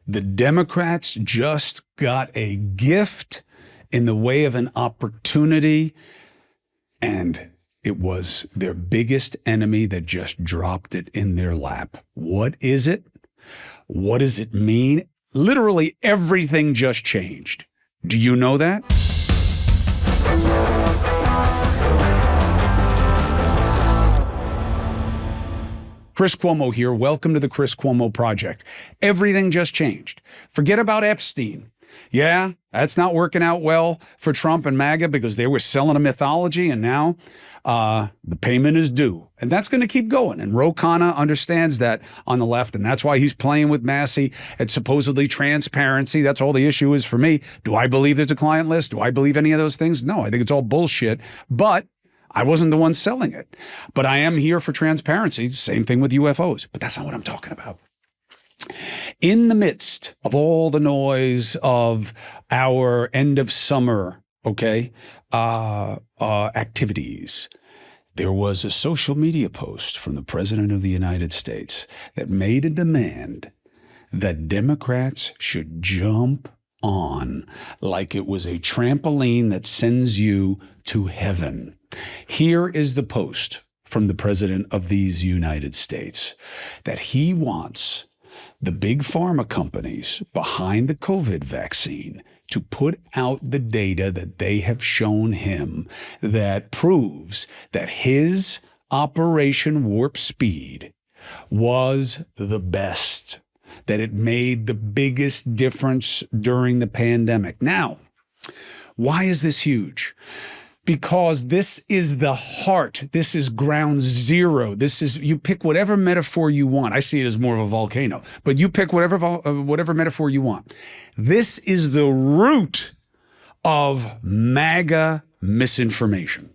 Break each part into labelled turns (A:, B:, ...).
A: The Democrats just got a gift in the way of an opportunity, and it was their biggest enemy that just dropped it in their lap. What is it? What does it mean? Literally everything just changed. Do you know that? Chris Cuomo here. Welcome to the Chris Cuomo Project. Everything just changed. Forget about Epstein. Yeah, that's not working out well for Trump and MAGA because they were selling a mythology, and now the payment is due. And that's going to keep going. And Ro Khanna understands that on the left, and that's why he's playing with Massey and supposedly transparency. That's all the issue is for me. Do I believe there's a client list? Do I believe any of those things? No, I think it's all bullshit. But I wasn't the one selling it. But I am here for transparency. Same thing with UFOs. But that's not what I'm talking about. In the midst of all the noise of our end of summer, activities, there was a social media post from the President of the United States that made a demand that Democrats should jump on like it was a trampoline that sends you to heaven. Here is the post from the President of these United States that he wants the big pharma companies behind the COVID vaccine to put out the data that they have shown him that proves that his Operation Warp Speed was the best, that it made the biggest difference during the pandemic. Now, why is this huge? Because this is the heart. This is ground zero. This is, you pick whatever metaphor you want. I see it as more of a volcano, but you pick whatever metaphor you want. This is the root of MAGA misinformation.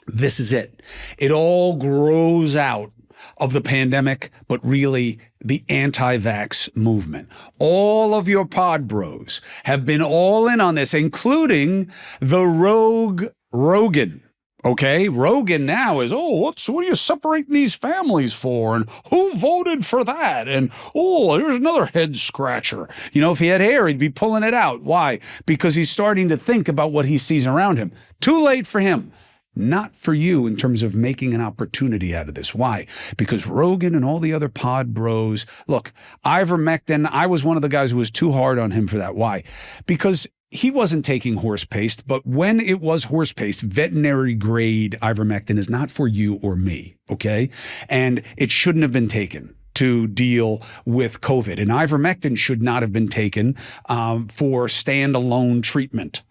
A: This is it. It all grows out of the pandemic, but really the anti-vax movement. All of your pod bros have been all in on this, including the rogue Rogan. Okay, Rogan now is, what are you separating these families for? And who voted for that? And, there's another head scratcher. You know, if he had hair, he'd be pulling it out. Why? Because he's starting to think about what he sees around him. Too late for him. Not for you in terms of making an opportunity out of this. Why? Because Rogan and all the other pod bros, look, ivermectin, I was one of the guys who was too hard on him for that. Why? Because he wasn't taking horse paste, but when it was horse paste, veterinary grade ivermectin is not for you or me, okay? And it shouldn't have been taken to deal with COVID. And ivermectin should not have been taken for standalone treatment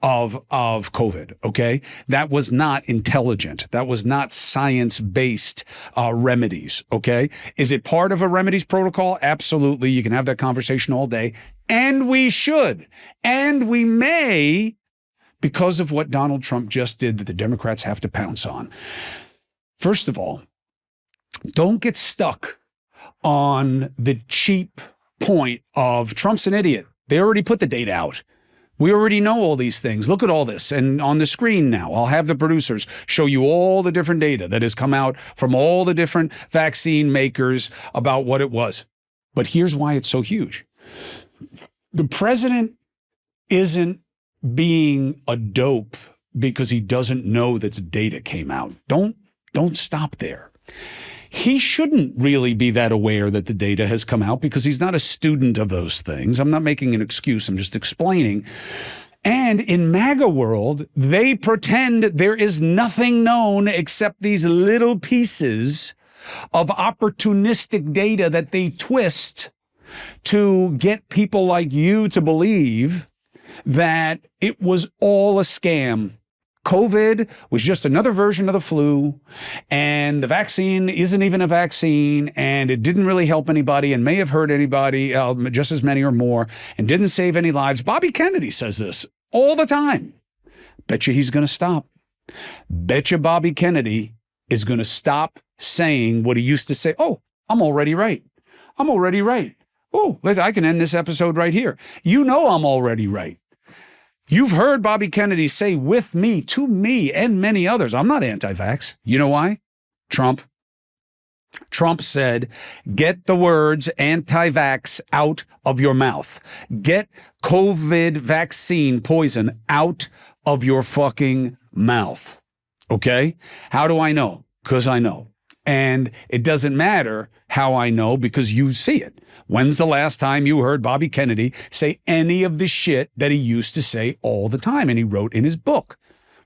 A: of COVID, okay? That was not intelligent. That was not science-based remedies, okay? Is it part of a remedies protocol? Absolutely. You can have that conversation all day. And we should. And we may, because of what Donald Trump just did that the Democrats have to pounce on. First of all, don't get stuck on the cheap point of Trump's an idiot. They already put the data out. We already know all these things. Look at all this. And on the screen now, I'll have the producers show you all the different data that has come out from all the different vaccine makers about what it was. But here's why it's so huge. The president isn't being a dope because he doesn't know that the data came out. Don't stop there. He shouldn't really be that aware that the data has come out because he's not a student of those things. I'm not making an excuse. I'm just explaining. And in MAGA world, they pretend there is nothing known except these little pieces of opportunistic data that they twist to get people like you to believe that it was all a scam. COVID was just another version of the flu, and the vaccine isn't even a vaccine, and it didn't really help anybody and may have hurt anybody, just as many or more, and didn't save any lives. Bobby Kennedy says this all the time. Bet you he's going to stop. Bet you Bobby Kennedy is going to stop saying what he used to say. I'm already right. I'm already right. I can end this episode right here. You know I'm already right. You've heard Bobby Kennedy say with me, to me, and many others, I'm not anti-vax. You know why? Trump. Trump said, get the words anti-vax out of your mouth. Get COVID vaccine poison out of your fucking mouth. Okay? How do I know? Because I know. And it doesn't matter how I know because you see it. When's the last time you heard Bobby Kennedy say any of the shit that he used to say all the time and he wrote in his book?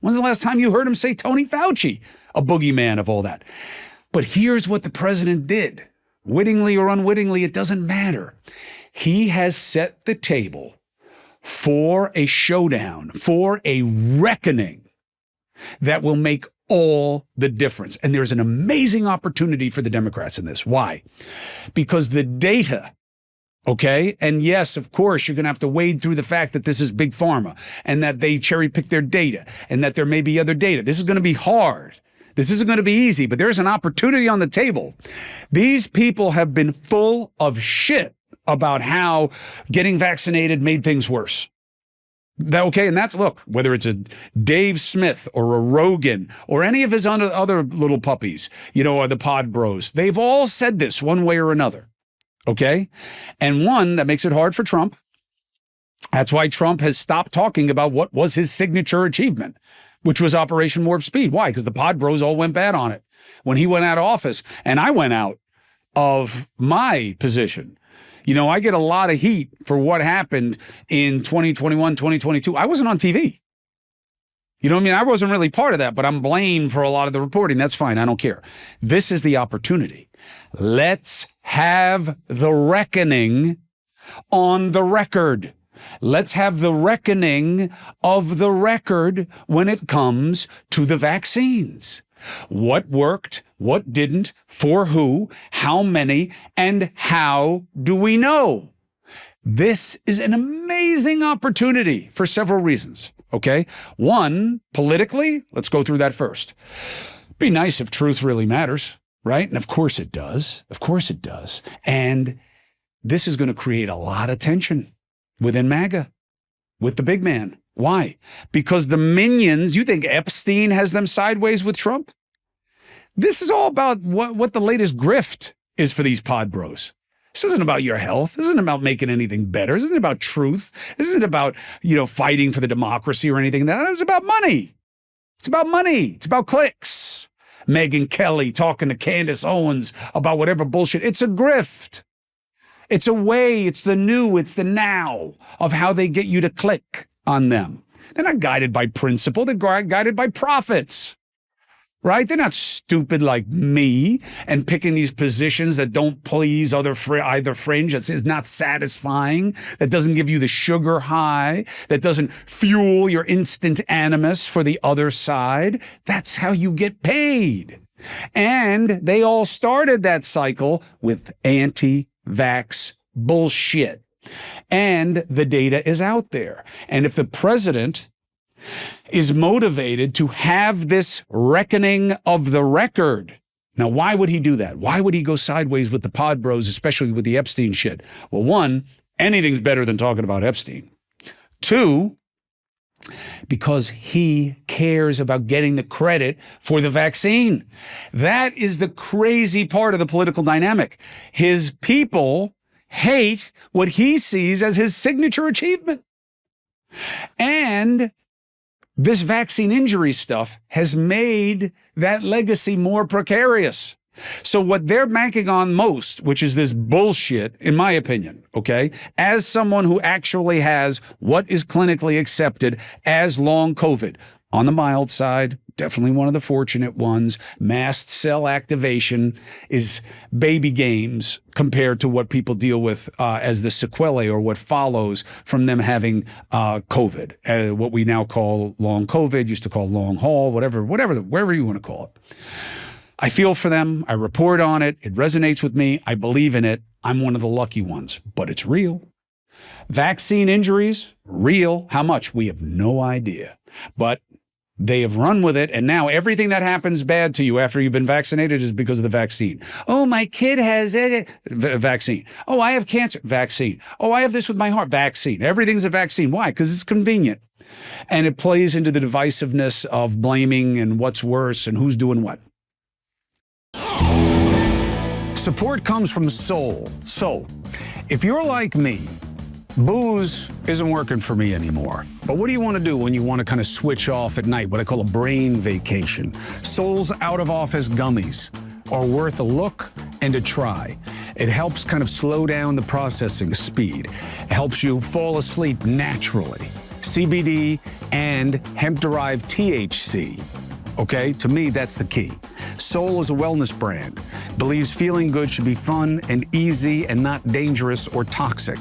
A: When's the last time you heard him say Tony Fauci, a boogeyman of all that? But here's what the president did. Wittingly or unwittingly, it doesn't matter. He has set the table for a showdown, for a reckoning that will make all the difference. And there's an amazing opportunity for the Democrats in this. Why? Because the data, okay? And yes, of course, you're going to have to wade through the fact that this is Big Pharma and that they cherry pick their data and that there may be other data. This is going to be hard. This isn't going to be easy, but there's an opportunity on the table. These people have been full of shit about how getting vaccinated made things worse. Okay, and that's, look, whether it's a Dave Smith or a Rogan or any of his other little puppies, or the pod bros, they've all said this one way or another, okay? And one, that makes it hard for Trump. That's why Trump has stopped talking about what was his signature achievement, which was Operation Warp Speed. Why? Because the pod bros all went bad on it when he went out of office, and I went out of my position. I get a lot of heat for what happened in 2021, 2022. I wasn't on TV. You know what I mean? I wasn't really part of that, but I'm blamed for a lot of the reporting. That's fine. I don't care. This is the opportunity. Let's have the reckoning on the record. Let's have the reckoning of the record when it comes to the vaccines. What worked, what didn't, for who, how many, and how do we know? This is an amazing opportunity for several reasons, okay? One, politically, let's go through that first. It'd be nice if truth really matters, right? And of course it does. Of course it does. And this is going to create a lot of tension within MAGA, with the big man. Why? Because the minions, you think Epstein has them sideways with Trump? This is all about what the latest grift is for these pod bros. This isn't about your health. This isn't about making anything better. This isn't about truth. This isn't about, fighting for the democracy or anything. That is about money. It's about money. It's about clicks. Megyn Kelly talking to Candace Owens about whatever bullshit. It's a grift. It's a way, it's the now of how they get you to click on them. They're not guided by principle, they're guided by profits, right? They're not stupid like me and picking these positions that don't please either fringe, that is not satisfying, that doesn't give you the sugar high, that doesn't fuel your instant animus for the other side. That's how you get paid. And they all started that cycle with anti-vax bullshit. And the data is out there. And if the president is motivated to have this reckoning of the record, now why would he do that? Why would he go sideways with the pod bros, especially with the Epstein shit? Well, one, anything's better than talking about Epstein. Two, because he cares about getting the credit for the vaccine. That is the crazy part of the political dynamic. His people hate what he sees as his signature achievement. And this vaccine injury stuff has made that legacy more precarious. So what they're banking on most, which is this bullshit, in my opinion, okay, as someone who actually has what is clinically accepted as long COVID, on the mild side, definitely one of the fortunate ones, mast cell activation is baby games compared to what people deal with as the sequelae or what follows from them having COVID, what we now call long COVID, used to call long haul, wherever you want to call it. I feel for them. I report on it. It resonates with me. I believe in it. I'm one of the lucky ones, but it's real. Vaccine injuries, real. How much? We have no idea. But they have run with it, and now everything that happens bad to you after you've been vaccinated is because of the vaccine. Oh, my kid has a vaccine. Oh, I have cancer. Vaccine. Oh, I have this with my heart. Vaccine. Everything's a vaccine. Why? Because it's convenient. And it plays into the divisiveness of blaming and what's worse and who's doing what. Support comes from soul. So, if you're like me, booze isn't working for me anymore. But what do you want to do when you want to kind of switch off at night, what I call a brain vacation? Soul's out-of-office gummies are worth a look and a try. It helps kind of slow down the processing speed. It helps you fall asleep naturally. CBD and hemp-derived THC. Okay, to me, that's the key. Soul is a wellness brand. Believes feeling good should be fun and easy and not dangerous or toxic.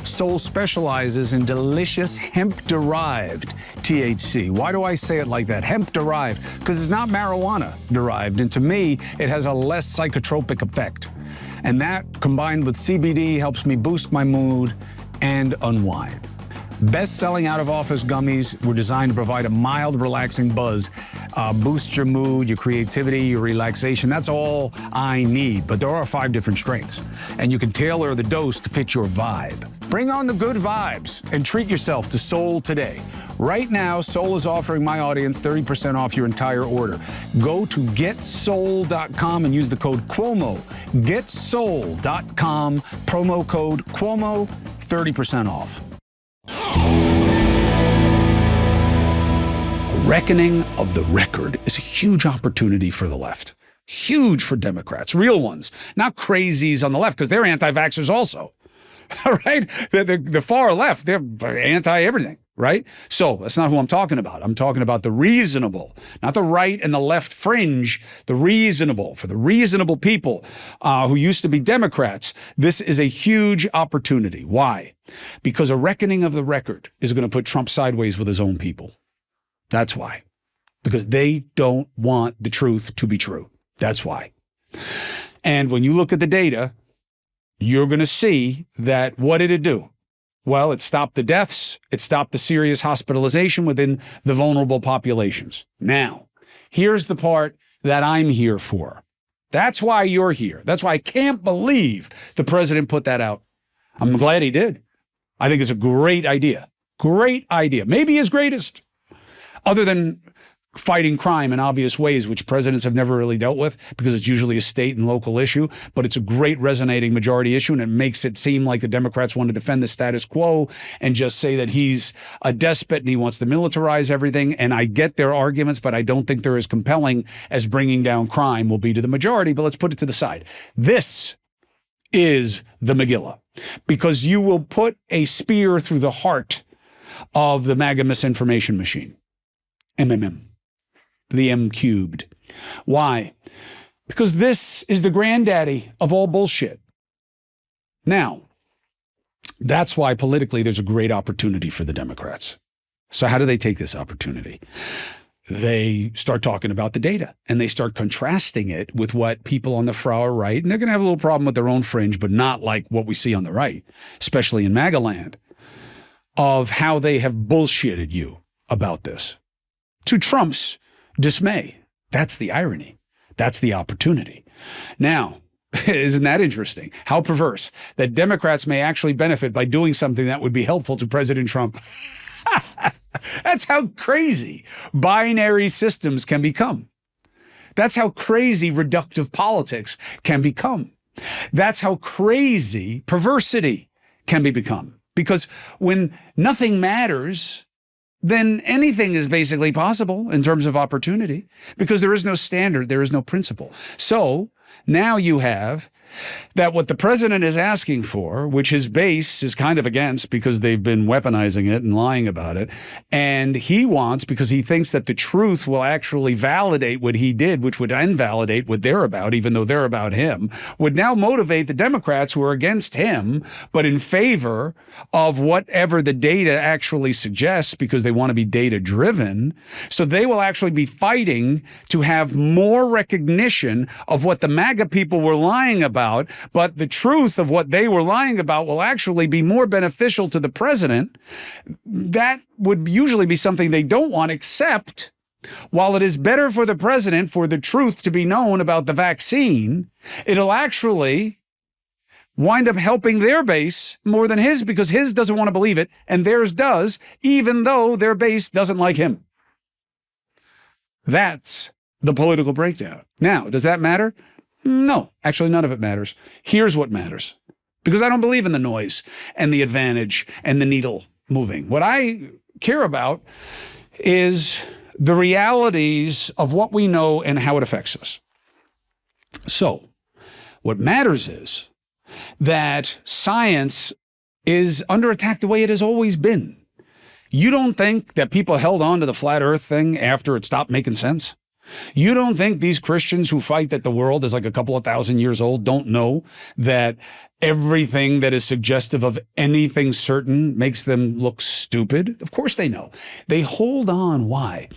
A: Soul specializes in delicious hemp-derived THC. Why do I say it like that? Hemp-derived, because it's not marijuana-derived, and to me, it has a less psychotropic effect. And that, combined with CBD, helps me boost my mood and unwind. Best-selling out-of-office gummies were designed to provide a mild, relaxing buzz, boost your mood, your creativity, your relaxation. That's all I need. But there are 5 different strains, and you can tailor the dose to fit your vibe. Bring on the good vibes and treat yourself to Soul today. Right now, Soul is offering my audience 30% off your entire order. Go to getsoul.com and use the code Cuomo. Getsoul.com, promo code Cuomo, 30% off. A reckoning of the record is a huge opportunity for the left. Huge for Democrats, real ones, not crazies on the left, because they're anti-vaxxers also. All right? The far left, they're anti-everything, right? So that's not who I'm talking about. I'm talking about the reasonable, not the right and the left fringe, the reasonable. For the reasonable people who used to be Democrats, this is a huge opportunity. Why? Because a reckoning of the record is going to put Trump sideways with his own people. That's why. Because they don't want the truth to be true. That's why. And when you look at the data, you're going to see that what did it do? Well, it stopped the deaths. It stopped the serious hospitalization within the vulnerable populations. Now, here's the part that I'm here for. That's why you're here. That's why I can't believe the president put that out. I'm glad he did. I think it's a great idea. Great idea. Maybe his greatest. Other than fighting crime in obvious ways, which presidents have never really dealt with because it's usually a state and local issue, but it's a great resonating majority issue, and it makes it seem like the Democrats want to defend the status quo and just say that he's a despot and he wants to militarize everything. And I get their arguments, but I don't think they're as compelling as bringing down crime will be to the majority. But let's put it to the side. This is the Megillah, because you will put a spear through the heart of the MAGA misinformation machine. MMM. The M cubed. Why? Because this is the granddaddy of all bullshit. Now, that's why politically there's a great opportunity for the Democrats. So how do they take this opportunity? They start talking about the data and they start contrasting it with what people on the far right, and they're going to have a little problem with their own fringe, but not like what we see on the right, especially in MAGA land, of how they have bullshitted you about this. To Trump's dismay. That's the irony. That's the opportunity. Now, isn't that interesting? How perverse that Democrats may actually benefit by doing something that would be helpful to President Trump. That's how crazy binary systems can become. That's how crazy reductive politics can become. That's how crazy perversity can become. Because when nothing matters, then anything is basically possible in terms of opportunity, because there is no standard, there is no principle. So now you have that what the president is asking for, which his base is kind of against because they've been weaponizing it and lying about it, and he wants, because he thinks that the truth will actually validate what he did, which would invalidate what they're about, even though they're about him, would now motivate the Democrats who are against him, but in favor of whatever the data actually suggests, because they want to be data-driven. So they will actually be fighting to have more recognition of what the MAGA people were lying about, but the truth of what they were lying about will actually be more beneficial to the president. That would usually be something they don't want, except while it is better for the president for the truth to be known about the vaccine, it'll actually wind up helping their base more than his, because his doesn't want to believe it and theirs does, even though their base doesn't like him. That's the political breakdown. Now, does that matter? No, actually, none of it matters. Here's what matters. Because I don't believe in the noise and the advantage and the needle moving. What I care about is the realities of what we know and how it affects us. So, what matters is that science is under attack the way it has always been. You don't think that people held on to the flat earth thing after it stopped making sense? You don't think these Christians who fight that the world is like a couple of thousand years old don't know that everything that is suggestive of anything certain makes them look stupid? Of course they know. They hold on. Why?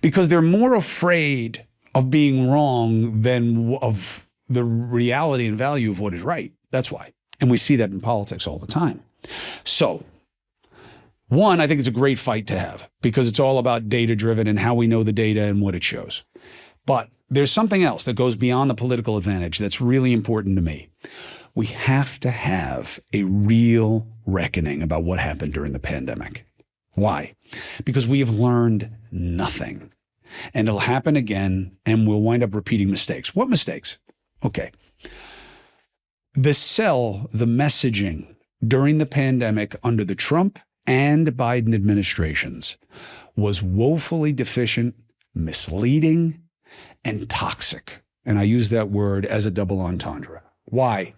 A: Because they're more afraid of being wrong than of the reality and value of what is right. That's why. And we see that in politics all the time. So, one, I think it's a great fight to have because it's all about data-driven and how we know the data and what it shows. But there's something else that goes beyond the political advantage that's really important to me. We have to have a real reckoning about what happened during the pandemic. Why? Because we have learned nothing. And it'll happen again, and we'll wind up repeating mistakes. What mistakes? Okay. The messaging during the pandemic under the Trump and Biden administrations was woefully deficient, misleading, and toxic. And I use that word as a double entendre. Why?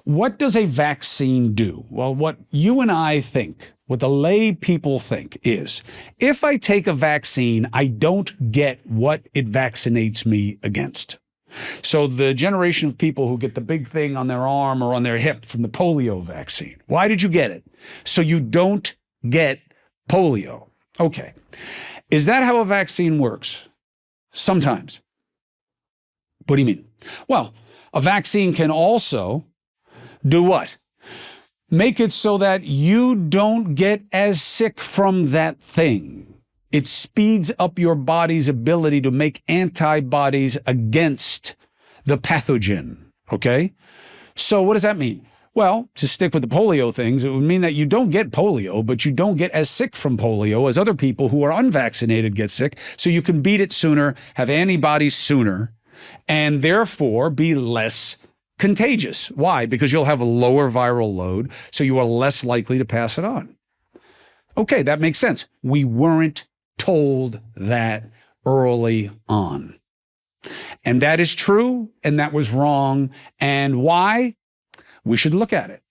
A: What does a vaccine do? Well, what you and I think, what the lay people think is, if I take a vaccine, I don't get what it vaccinates me against. So the generation of people who get the big thing on their arm or on their hip from the polio vaccine, why did you get it? So you don't get polio. Okay. Is that how a vaccine works? Sometimes. What do you mean? Well, a vaccine can also do what? Make it so that you don't get as sick from that thing. It speeds up your body's ability to make antibodies against the pathogen, okay? So what does that mean? Well, to stick with the polio things, it would mean that you don't get polio, but you don't get as sick from polio as other people who are unvaccinated get sick, so you can beat it sooner, have antibodies sooner, and therefore be less contagious. Why? Because you'll have a lower viral load, so you are less likely to pass it on. Okay, that makes sense. We weren't told that early on. And that is true, and that was wrong. And why? We should look at it.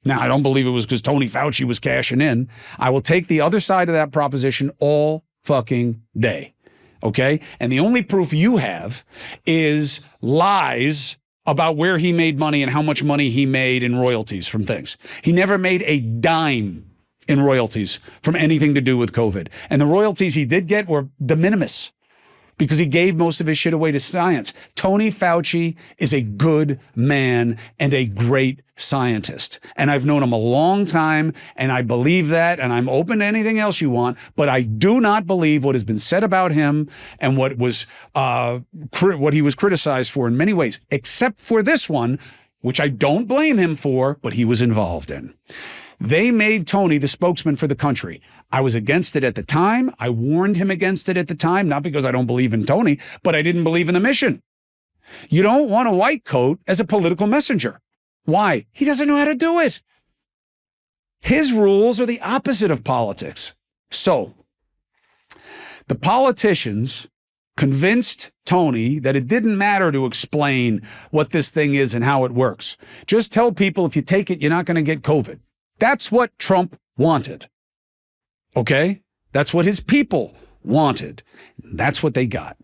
A: Now, I don't believe it was because Tony Fauci was cashing in. I will take the other side of that proposition all fucking day. Okay? And the only proof you have is lies about where he made money and how much money he made in royalties from things. He never made a dime in royalties from anything to do with COVID. And the royalties he did get were de minimis because he gave most of his shit away to science. Tony Fauci is a good man and a great scientist. And I've known him a long time, and I believe that, and I'm open to anything else you want, but I do not believe what has been said about him and what he was criticized for in many ways, except for this one, which I don't blame him for, but he was involved in. They made Tony the spokesman for the country. I was against it at the time. I warned him against it at the time, not because I don't believe in Tony, but I didn't believe in the mission. You don't want a white coat as a political messenger. Why? He doesn't know how to do it. His rules are the opposite of politics. So, the politicians convinced Tony that it didn't matter to explain what this thing is and how it works. Just tell people if you take it, you're not going to get COVID. That's what Trump wanted. Okay? That's what his people wanted. That's what they got.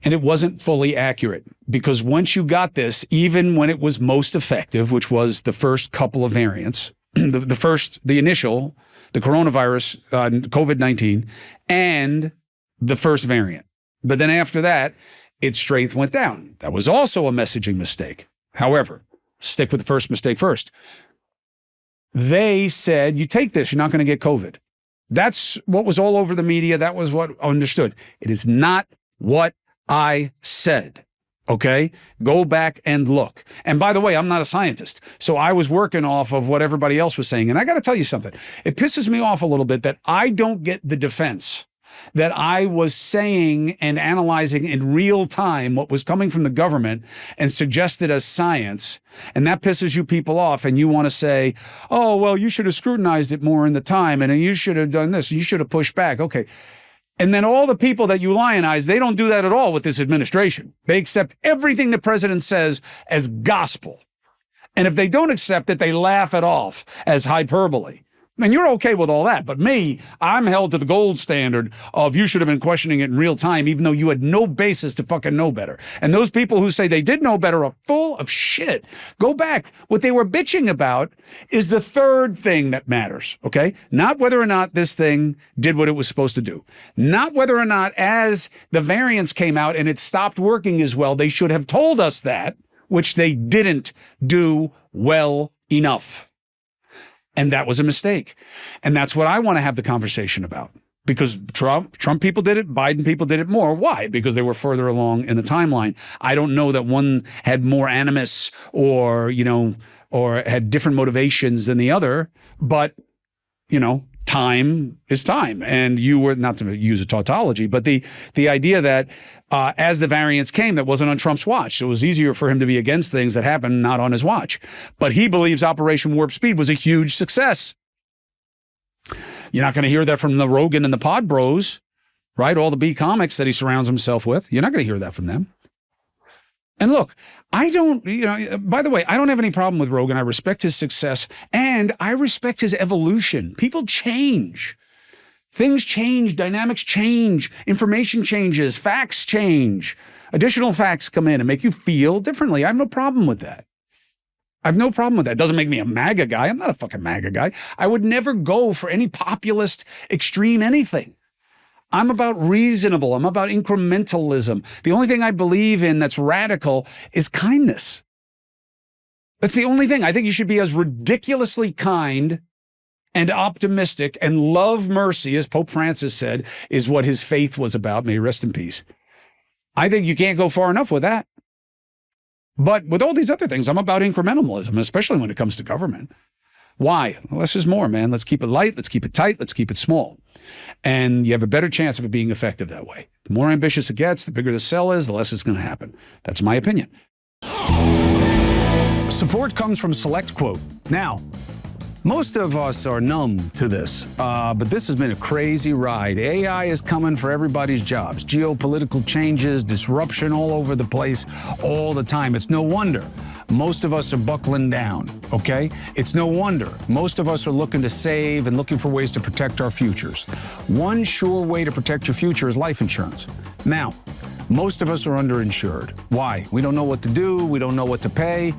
A: And it wasn't fully accurate because once you got this, even when it was most effective, which was the first couple of variants, the initial, the coronavirus, COVID-19, and the first variant. But then after that, its strength went down. That was also a messaging mistake. However, stick with the first mistake first. They said, you take this, you're not going to get COVID. That's what was all over the media. That was what understood. It is not what I said. Okay? Go back and look. And by the way, I'm not a scientist. So I was working off of what everybody else was saying. And I got to tell you something. It pisses me off a little bit that I don't get the defense that I was saying and analyzing in real time what was coming from the government and suggested as science, and that pisses you people off, and you want to say, oh, well, you should have scrutinized it more in the time, and you should have done this, you should have pushed back. Okay. And then all the people that you lionize, they don't do that at all with this administration. They accept everything the president says as gospel. And if they don't accept it, they laugh it off as hyperbole. And you're okay with all that. But me, I'm held to the gold standard of you should have been questioning it in real time, even though you had no basis to fucking know better. And those people who say they did know better are full of shit. Go back. What they were bitching about is the third thing that matters, okay? Not whether or not this thing did what it was supposed to do. Not whether or not as the variants came out and it stopped working as well, they should have told us that, which they didn't do well enough. And that was a mistake. And that's what I want to have the conversation about. Because Trump people did it, Biden people did it more. Why? Because they were further along in the timeline. I don't know that one had more animus or had different motivations than the other, but, time is time. And you were, not to use a tautology, but the idea that as the variants came, that wasn't on Trump's watch. So it was easier for him to be against things that happened not on his watch. But he believes Operation Warp Speed was a huge success. You're not going to hear that from the Rogan and the Pod Bros, right? All the B comics that he surrounds himself with. You're not going to hear that from them. And look, I don't, by the way, I don't have any problem with Rogan. I respect his success and I respect his evolution. People change. Things change, dynamics change, information changes, facts change. Additional facts come in and make you feel differently. I have no problem with that. I have no problem with that. It doesn't make me a MAGA guy. I'm not a fucking MAGA guy. I would never go for any populist extreme anything. I'm about reasonable. I'm about incrementalism. The only thing I believe in that's radical is kindness. That's the only thing. I think you should be as ridiculously kind and optimistic and love mercy, as Pope Francis said, is what his faith was about. May he rest in peace. I think you can't go far enough with that. But with all these other things, I'm about incrementalism, especially when it comes to government. Why? Well, less is more, man. Let's keep it light. Let's keep it tight. Let's keep it small. And you have a better chance of it being effective that way. The more ambitious it gets, the bigger the cell is, the less it's going to happen. That's my opinion. Support comes from SelectQuote. Now, most of us are numb to this, but this has been a crazy ride. AI is coming for everybody's jobs. Geopolitical changes, disruption all over the place, all the time. It's no wonder most of us are buckling down, okay? It's no wonder most of us are looking to save and looking for ways to protect our futures. One sure way to protect your future is life insurance. Now, most of us are underinsured. Why? We don't know what to do. We don't know what to pay.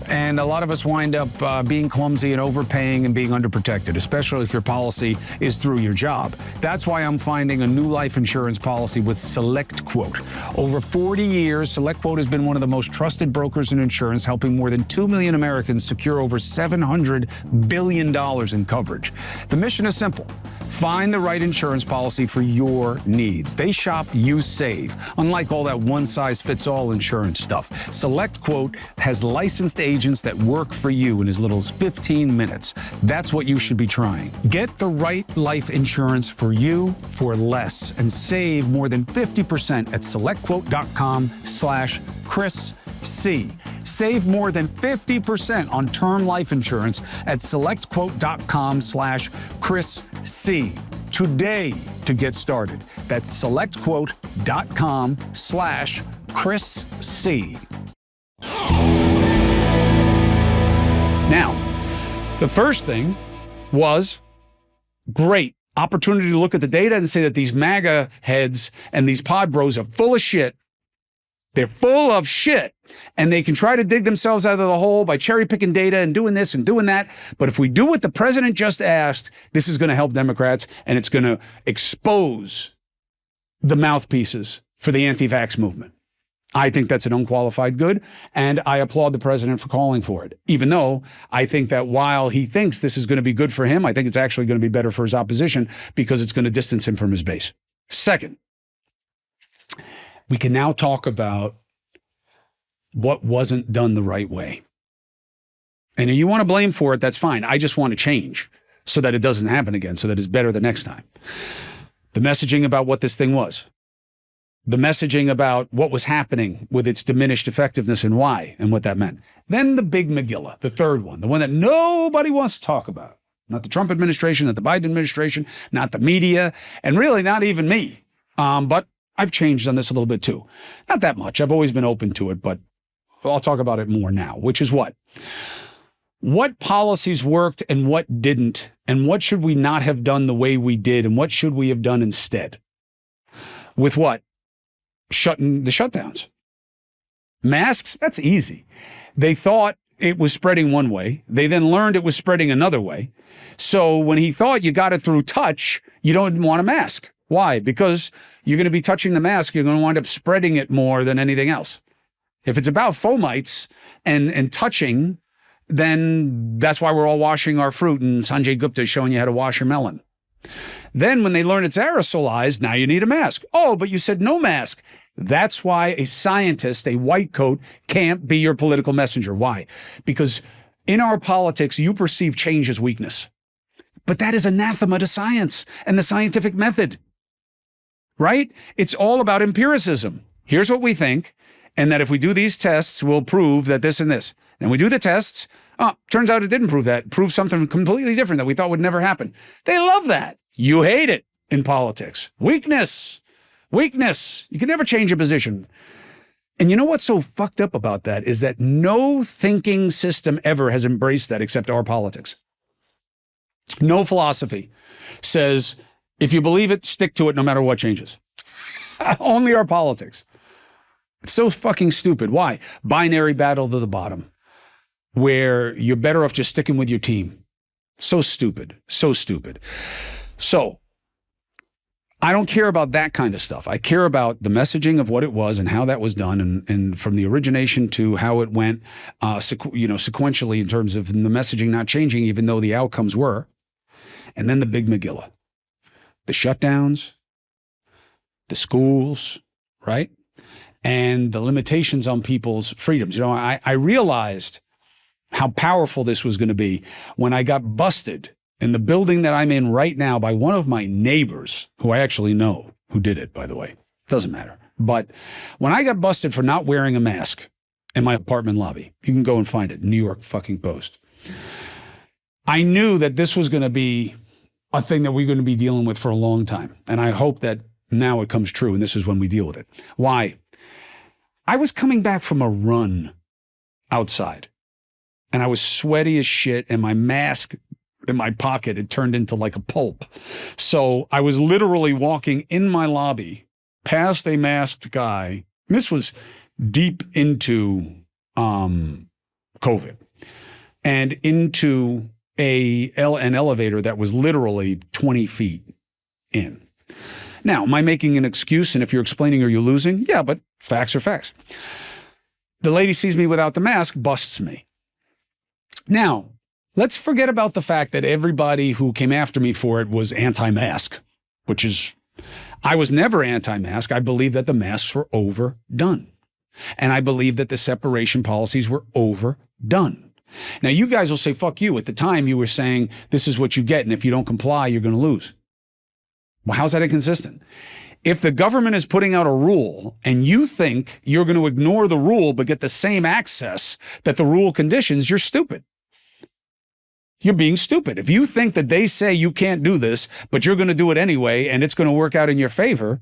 A: And a lot of us wind up being clumsy and overpaying and being underprotected, especially if your policy is through your job. That's why I'm finding a new life insurance policy with SelectQuote. Over 40 years, SelectQuote has been one of the most trusted brokers in insurance, helping more than 2 million Americans secure over $700 billion in coverage. The mission is simple. Find the right insurance policy for your needs. They shop, you save. Unlike all that one-size-fits-all insurance stuff, SelectQuote has licensed agents that work for you in as little as 15 minutes. That's what you should be trying. Get the right life insurance for you for less and save more than 50% at selectquote.com/ChrisC. Save more than 50% on term life insurance at selectquote.com/ChrisC today to get started. That's selectquote.com/ChrisC. Now, the first thing was great opportunity to look at the data and say that these MAGA heads and these pod bros are full of shit. They're full of shit, and they can try to dig themselves out of the hole by cherry picking data and doing this and doing that. But if we do what the president just asked, this is going to help Democrats, and it's going to expose the mouthpieces for the anti-vax movement. I think that's an unqualified good, and I applaud the president for calling for it, even though I think that while he thinks this is going to be good for him, I think it's actually going to be better for his opposition because it's going to distance him from his base. Second, we can now talk about what wasn't done the right way. And if you want to blame for it, that's fine. I just want to change so that it doesn't happen again, so that it's better the next time. the messaging about what this thing was, the messaging about what was happening with its diminished effectiveness and why and what that meant. Then the big Megillah, the third one, the one that nobody wants to talk about. Not the Trump administration, not the Biden administration, not the media, and really not even me. But I've changed on this a little bit too. Not that much. I've always been open to it, but I'll talk about it more now, which is what? What policies worked and what didn't, and what should we not have done the way we did, and what should we have done instead? With what? The shutdowns. Masks, that's easy. They thought it was spreading one way. They then learned it was spreading another way. So when he thought you got it through touch, you don't want a mask. Why? Because you're going to be touching the mask. You're going to wind up spreading it more than anything else. If it's about fomites and touching, then that's why we're all washing our fruit, and Sanjay Gupta is showing you how to wash your melon. Then when they learn it's aerosolized, now you need a mask. Oh, but you said no mask. That's why a scientist, a white coat, can't be your political messenger. Why? Because in our politics, you perceive change as weakness. But that is anathema to science and the scientific method, right? It's all about empiricism. Here's what we think, and that if we do these tests, we'll prove that this and this. And we do the tests. Oh, turns out it didn't prove that. It proved something completely different that we thought would never happen. They love that. You hate it in politics. Weakness. Weakness. You can never change a position. And you know what's so fucked up about that is that no thinking system ever has embraced that except our politics. No philosophy says, if you believe it, stick to it no matter what changes. Only our politics. It's so fucking stupid. Why? Binary battle to the bottom, where you're better off just sticking with your team. So stupid. So stupid. So I don't care about that kind of stuff. I care about the messaging of what it was and how that was done, and from the origination to how it went, sequentially in terms of the messaging not changing, even though the outcomes were. And then the big Megillah, the shutdowns, the schools, right? And the limitations on people's freedoms. I realized how powerful this was going to be when I got busted in the building that I'm in right now by one of my neighbors, who I actually know who did it, by the way. Doesn't matter. But when I got busted for not wearing a mask in my apartment lobby, you can go and find it, New York fucking Post. I knew that this was going to be a thing that we're going to be dealing with for a long time. And I hope that now it comes true and this is when we deal with it. Why? I was coming back from a run outside and I was sweaty as shit and my mask in my pocket had turned into like a pulp. So I was literally walking in my lobby past a masked guy. This was deep into COVID and into an elevator that was literally 20 feet in. Now, am I making an excuse? And if you're explaining, are you losing? Yeah, but facts are facts. The lady sees me without the mask, busts me. Now, let's forget about the fact that everybody who came after me for it was anti-mask, which is, I was never anti-mask. I believe that the masks were overdone. And I believe that the separation policies were overdone. Now, you guys will say, fuck you. At the time, you were saying, this is what you get. And if you don't comply, you're going to lose. Well, how's that inconsistent? If the government is putting out a rule and you think you're going to ignore the rule but get the same access that the rule conditions, you're stupid. You're being stupid. If you think that they say you can't do this, but you're going to do it anyway and it's going to work out in your favor,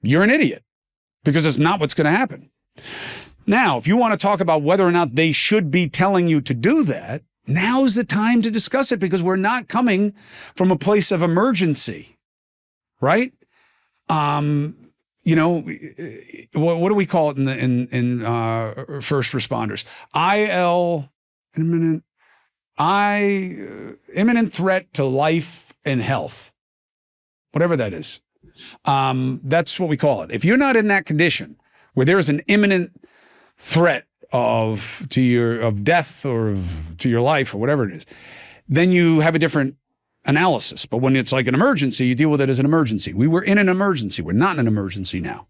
A: you're an idiot because it's not what's going to happen. Now, if you want to talk about whether or not they should be telling you to do that, now's the time to discuss it because we're not coming from a place of emergency, right? What do we call it in first responders? Imminent threat to life and health, whatever that is. That's what we call it. If you're not in that condition where there is an imminent threat of death or to your life or whatever it is, then you have a different analysis. But when it's like an emergency, you deal with it as an emergency. We were in an emergency. We're not in an emergency now.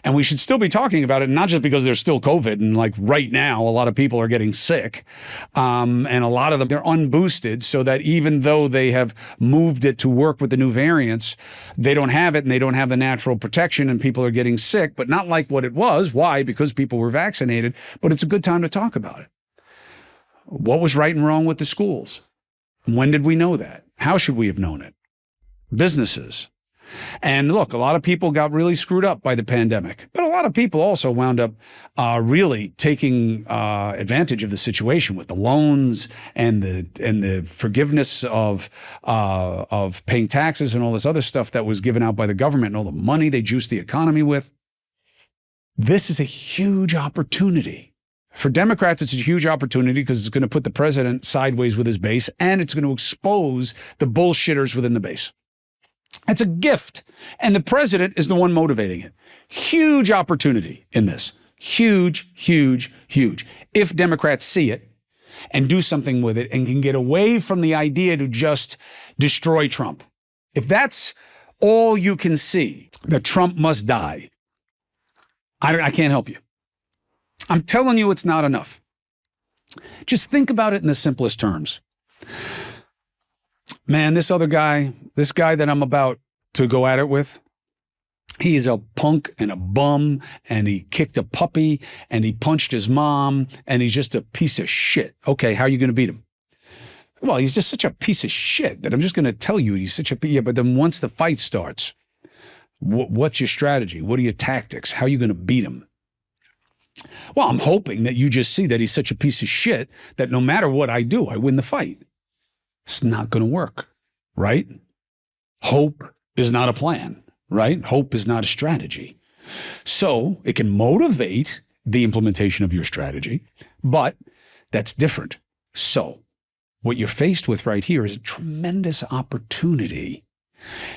A: And we should still be talking about it, not just because there's still COVID and like right now, a lot of people are getting sick. And a lot of them, they're unboosted so that even though they have moved it to work with the new variants, they don't have it and they don't have the natural protection and people are getting sick, but not like what it was. Why? Because people were vaccinated, but it's a good time to talk about it. What was right and wrong with the schools? When did we know that? How should we have known it? Businesses. And look, a lot of people got really screwed up by the pandemic, but a lot of people also wound up really taking advantage of the situation with the loans and the forgiveness of paying taxes and all this other stuff that was given out by the government and all the money they juiced the economy with. This is a huge opportunity. For Democrats, it's a huge opportunity because it's going to put the president sideways with his base and it's going to expose the bullshitters within the base. It's a gift. And the president is the one motivating it. Huge opportunity in this. Huge, huge, huge. If Democrats see it and do something with it and can get away from the idea to just destroy Trump. If that's all you can see, that Trump must die, I can't help you. I'm telling you it's not enough. Just think about it in the simplest terms. Man, this guy that I'm about to go at it with, he's a punk and a bum, and he kicked a puppy, and he punched his mom, and he's just a piece of shit. Okay, how are you going to beat him? Well, he's just such a piece of shit that I'm just going to tell you he's such a... Yeah, but then once the fight starts, what's your strategy? What are your tactics? How are you going to beat him? Well, I'm hoping that you just see that he's such a piece of shit that no matter what I do, I win the fight. It's not going to work, right? Hope is not a plan, right? Hope is not a strategy. So it can motivate the implementation of your strategy, but that's different. So what you're faced with right here is a tremendous opportunity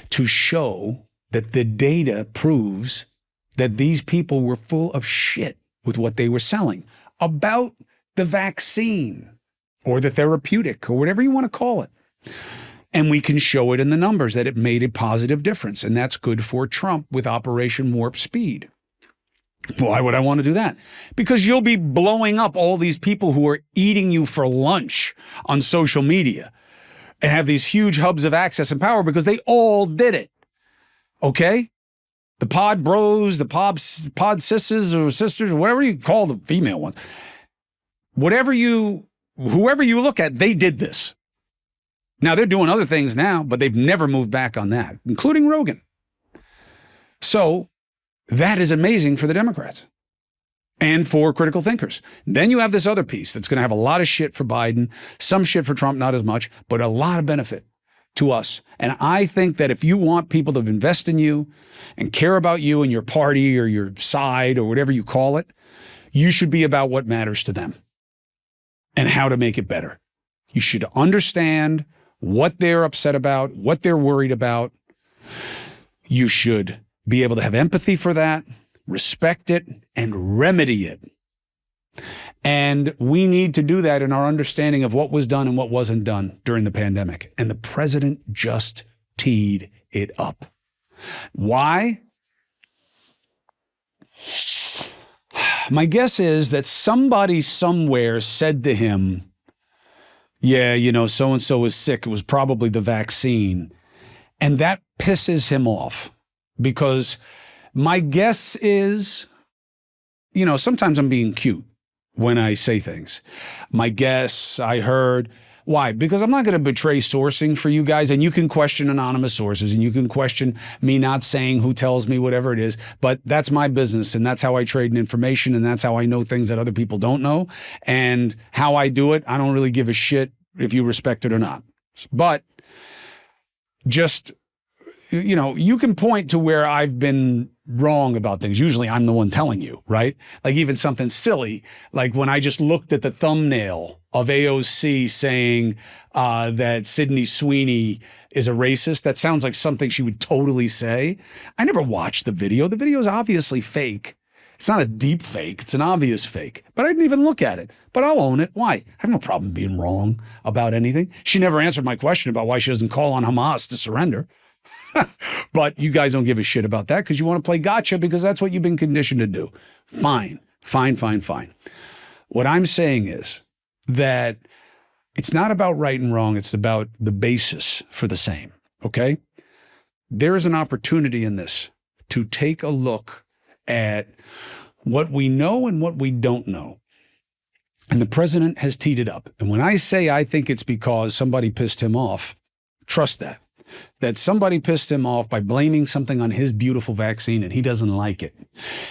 A: to show that the data proves that these people were full of shit with what they were selling about the vaccine or the therapeutic or whatever you want to call it. And we can show it in the numbers that it made a positive difference. And that's good for Trump with Operation Warp Speed. Why would I want to do that? Because you'll be blowing up all these people who are eating you for lunch on social media and have these huge hubs of access and power because they all did it. Okay? The pod bros, the pod sisses or sisters, or whatever you call the female ones. Whoever you look at, they did this. Now, they're doing other things now, but they've never moved back on that, including Rogan. So that is amazing for the Democrats and for critical thinkers. Then you have this other piece that's going to have a lot of shit for Biden, some shit for Trump, not as much, but a lot of benefit to us. And I think that if you want people to invest in you and care about you and your party or your side or whatever you call it, you should be about what matters to them and how to make it better. You should understand what they're upset about, what they're worried about. You should be able to have empathy for that, respect it, and remedy it. And we need to do that in our understanding of what was done and what wasn't done during the pandemic. And the president just teed it up. Why? My guess is that somebody somewhere said to him, yeah, so-and-so is sick. It was probably the vaccine. And that pisses him off because my guess is, sometimes I'm being cute when I say things. My guess, I heard. Why? Because I'm not going to betray sourcing for you guys, and you can question anonymous sources, and you can question me not saying who tells me whatever it is, but that's my business, and that's how I trade in information, and that's how I know things that other people don't know, and how I do it, I don't really give a shit if you respect it or not. But just, you can point to where I've been wrong about things. Usually I'm the one telling you, right? Like even something silly, like when I just looked at the thumbnail of AOC saying that Sydney Sweeney is a racist. That sounds like something she would totally say. I never watched the video. The video is obviously fake. It's not a deep fake. It's an obvious fake. But I didn't even look at it. But I'll own it. Why? I have no problem being wrong about anything. She never answered my question about why she doesn't call on Hamas to surrender. But you guys don't give a shit about that because you want to play gotcha because that's what you've been conditioned to do. Fine, fine, fine, fine. What I'm saying is that it's not about right and wrong. It's about the basis for the same, okay? There is an opportunity in this to take a look at what we know and what we don't know. And the president has teed it up. And when I say I think it's because somebody pissed him off, trust that. That somebody pissed him off by blaming something on his beautiful vaccine and he doesn't like it.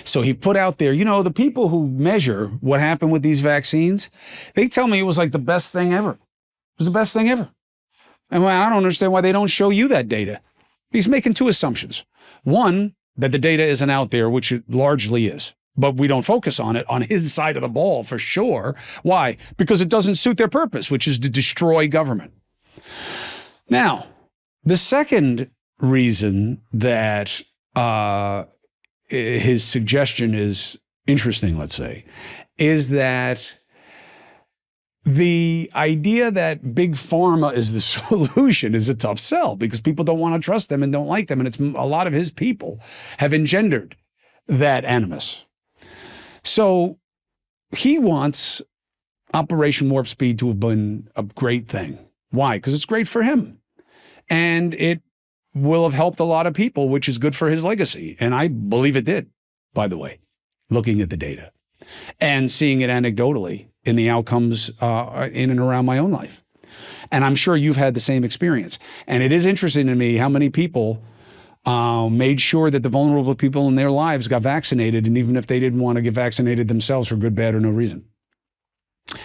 A: So he put out there, the people who measure what happened with these vaccines, they tell me it was like the best thing ever. It was the best thing ever. And I don't understand why they don't show you that data. He's making two assumptions. One, that the data isn't out there, which it largely is. But we don't focus on it on his side of the ball for sure. Why? Because it doesn't suit their purpose, which is to destroy government. Now, the second reason that his suggestion is interesting, let's say, is that the idea that Big Pharma is the solution is a tough sell because people don't want to trust them and don't like them. And it's a lot of his people have engendered that animus. So he wants Operation Warp Speed to have been a great thing. Why? Because it's great for him. And it will have helped a lot of people, which is good for his legacy. And I believe it did, by the way, looking at the data and seeing it anecdotally in the outcomes in and around my own life. And I'm sure you've had the same experience. And it is interesting to me how many people made sure that the vulnerable people in their lives got vaccinated, and even if they didn't want to get vaccinated themselves for good, bad, or no reason.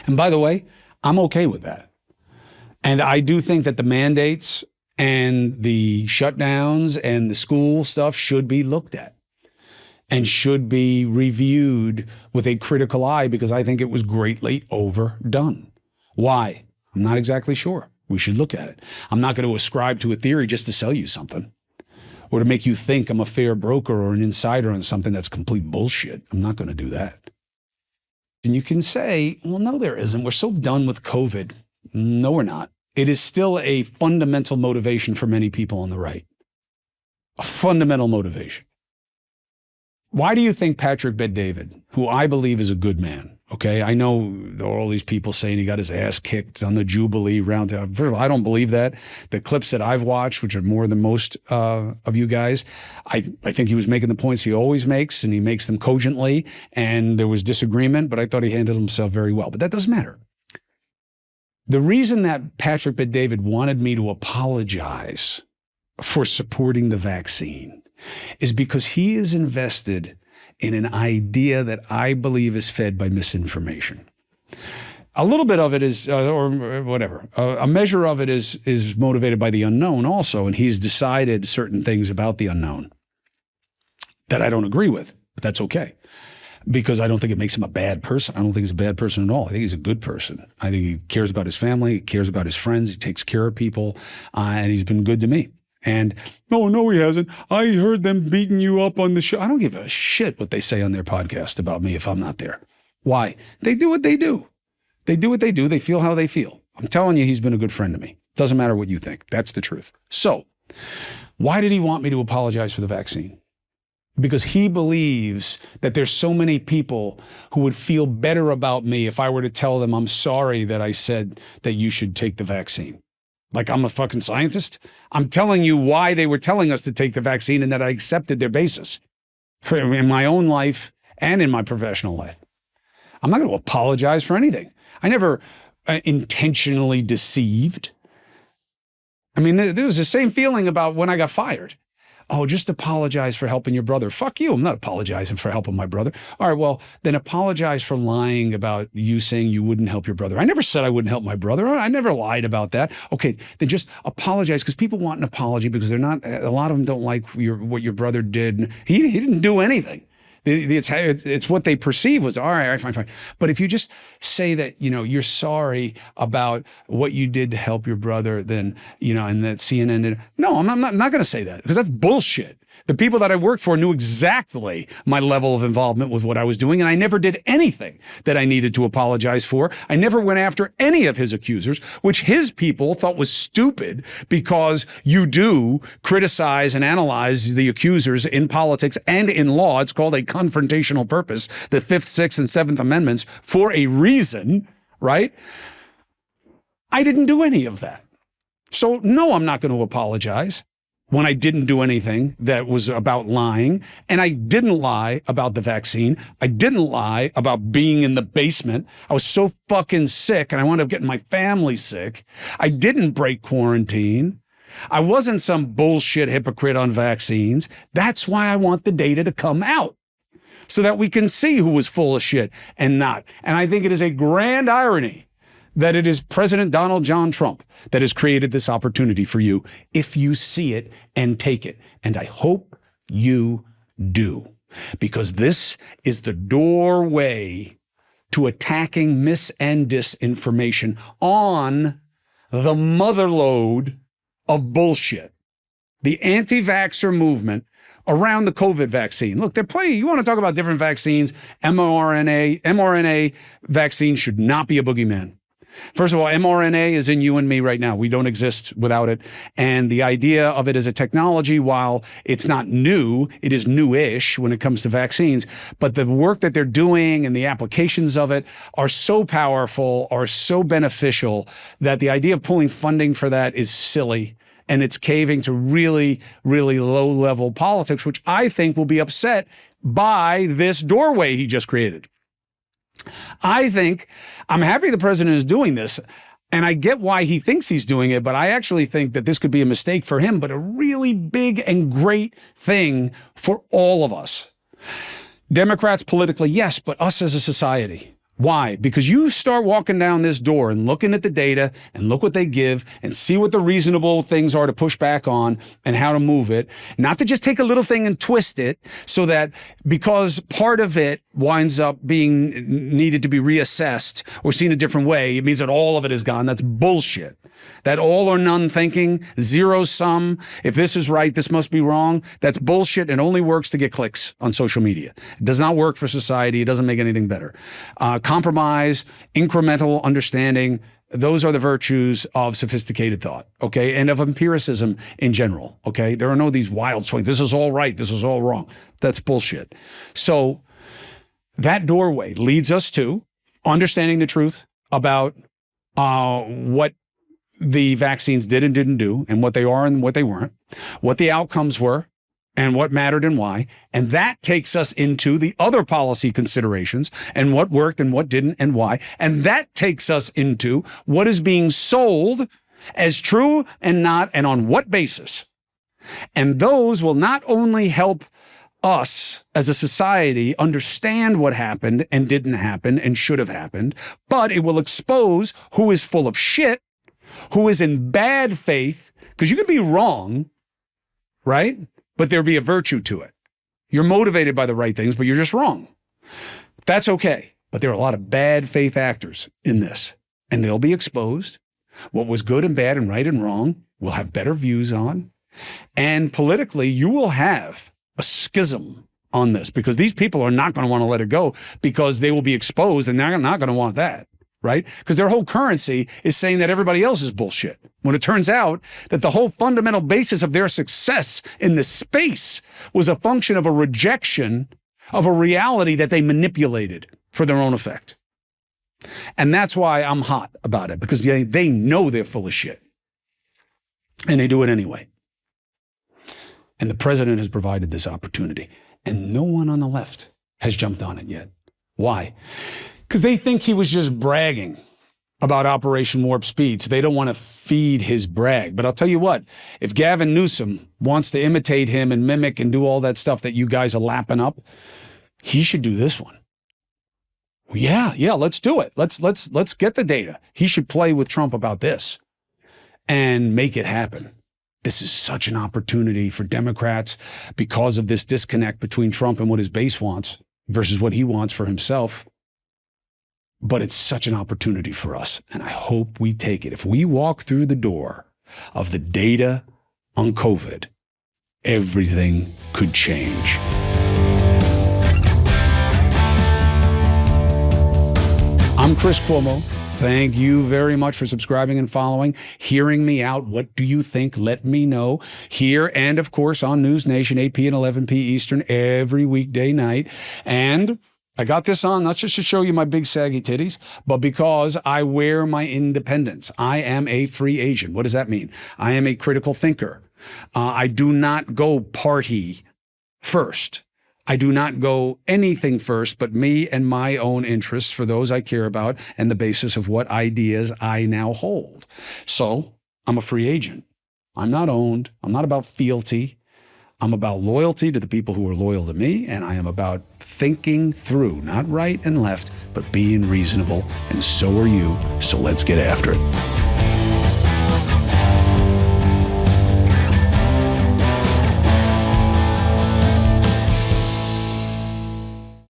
A: And by the way, I'm okay with that. And I do think that the mandates and the shutdowns and the school stuff should be looked at and should be reviewed with a critical eye because I think it was greatly overdone. Why? I'm not exactly sure. We should look at it. I'm not going to ascribe to a theory just to sell you something or to make you think I'm a fair broker or an insider on something that's complete bullshit. I'm not going to do that. And you can say, well, no, there isn't. We're so done with COVID. No, we're not. It is still a fundamental motivation for many people on the right. A fundamental motivation. Why do you think Patrick Bet-David, who I believe is a good man, okay? I know there are all these people saying he got his ass kicked on the Jubilee round. First of all, I don't believe that. The clips that I've watched, which are more than most of you guys, I think he was making the points he always makes, and he makes them cogently, and there was disagreement, but I thought he handled himself very well. But that doesn't matter. The reason that Patrick Bet-David wanted me to apologize for supporting the vaccine is because he is invested in an idea that I believe is fed by misinformation. A little bit of it is, or whatever, a measure of it is motivated by the unknown also, and he's decided certain things about the unknown that I don't agree with, but that's okay. Because I don't think it makes him a bad person. I don't think he's a bad person at all. I think he's a good person. I think he cares about his family, he cares about his friends, he takes care of people, and he's been good to me. And no, he hasn't. I heard them beating you up on the show. I don't give a shit what they say on their podcast about me if I'm not there. Why? They do what they do. They do what they do. They feel how they feel. I'm telling you, he's been a good friend to me. Doesn't matter what you think. That's the truth. So why did he want me to apologize for the vaccine? Because he believes that there's so many people who would feel better about me if I were to tell them I'm sorry that I said that you should take the vaccine. Like I'm a fucking scientist? I'm telling you why they were telling us to take the vaccine and that I accepted their basis in my own life and in my professional life. I'm not going to apologize for anything. I never intentionally deceived. I mean, there was the same feeling about when I got fired. Oh, just apologize for helping your brother. Fuck you. I'm not apologizing for helping my brother. All right, well, then apologize for lying about you saying you wouldn't help your brother. I never said I wouldn't help my brother. I never lied about that. Okay, then just apologize because people want an apology because they're not, a lot of them don't like what your brother did. He didn't do anything. It's what they perceive was, all right, fine. But if you just say that, you're sorry about what you did to help your brother, then, and that CNN did. No, I'm not going to say that because that's bullshit. The people that I worked for knew exactly my level of involvement with what I was doing, and I never did anything that I needed to apologize for. I never went after any of his accusers, which his people thought was stupid because you do criticize and analyze the accusers in politics and in law. It's called a confrontational purpose, the Fifth, Sixth, and Seventh Amendments, for a reason, right? I didn't do any of that. So no, I'm not going to apologize when I didn't do anything that was about lying. And I didn't lie about the vaccine. I didn't lie about being in the basement. I was so fucking sick and I wound up getting my family sick. I didn't break quarantine. I wasn't some bullshit hypocrite on vaccines. That's why I want the data to come out so that we can see who was full of shit and not. And I think it is a grand irony that it is President Donald John Trump that has created this opportunity for you if you see it and take it. And I hope you do, because this is the doorway to attacking mis and disinformation on the motherlode of bullshit. The anti-vaxxer movement around the COVID vaccine. Look, they're playing, you want to talk about different vaccines, mRNA vaccines should not be a boogeyman. First of all, mRNA is in you and me right now. We don't exist without it. And the idea of it as a technology, while it's not new, it is newish when it comes to vaccines. But the work that they're doing and the applications of it are so powerful, are so beneficial, that the idea of pulling funding for that is silly. And it's caving to really, really low-level politics, which I think will be upset by this doorway he just created. I think, I'm happy the president is doing this, and I get why he thinks he's doing it, but I actually think that this could be a mistake for him, but a really big and great thing for all of us. Democrats politically, yes, but us as a society. Why? Because you start walking down this door and looking at the data and look what they give and see what the reasonable things are to push back on and how to move it, not to just take a little thing and twist it so that because part of it winds up being needed to be reassessed or seen a different way, it means that all of it is gone. That's bullshit. That all or none thinking, zero sum, if this is right, this must be wrong, that's bullshit and only works to get clicks on social media. It does not work for society. It doesn't make anything better. Compromise, incremental understanding, those are the virtues of sophisticated thought, okay, and of empiricism in general, okay? There are no these wild swings. This is all right. This is all wrong. That's bullshit. So that doorway leads us to understanding the truth about what the vaccines did and didn't do, and what they are and what they weren't, what the outcomes were, and what mattered and why. And that takes us into the other policy considerations and what worked and what didn't and why. And that takes us into what is being sold as true and not, and on what basis. And those will not only help us as a society understand what happened and didn't happen and should have happened, but it will expose who is full of shit, who is in bad faith, because you can be wrong, right? But there'll be a virtue to it. You're motivated by the right things, but you're just wrong. That's okay. But there are a lot of bad faith actors in this, and they'll be exposed. What was good and bad and right and wrong, we'll have better views on. And politically, you will have a schism on this, because these people are not going to want to let it go, because they will be exposed and they're not going to want that. Right? Because their whole currency is saying that everybody else is bullshit. When it turns out that the whole fundamental basis of their success in this space was a function of a rejection of a reality that they manipulated for their own effect. And that's why I'm hot about it, because they know they're full of shit. And they do it anyway. And the president has provided this opportunity. And no one on the left has jumped on it yet. Why? Because they think he was just bragging about Operation Warp Speed, so they don't want to feed his brag. But I'll tell you what, if Gavin Newsom wants to imitate him and mimic and do all that stuff that you guys are lapping up, he should do this one. Well, yeah, let's do it. Let's get the data. He should play with Trump about this and make it happen. This is such an opportunity for Democrats because of this disconnect between Trump and what his base wants versus what he wants for himself. But it's such an opportunity for us, and I hope we take it. If we walk through the door of the data on COVID everything could change. I'm Chris Cuomo. Thank you very much for subscribing and following, hearing me out. What do you think? Let me know here and, of course, on News Nation, 8 p and 11 p Eastern every weekday night. And I got this on not just to show you my big saggy titties, but because I wear my independence. I am a free agent. What does that mean? I am a critical thinker. I do not go party first. I do not go anything first but me and my own interests for those I care about and the basis of what ideas I now hold. So I'm a free agent. I'm not owned. I'm not about fealty. I'm about loyalty to the people who are loyal to me, and I am about thinking through, not right and left, but being reasonable, and so are you. So let's get after it.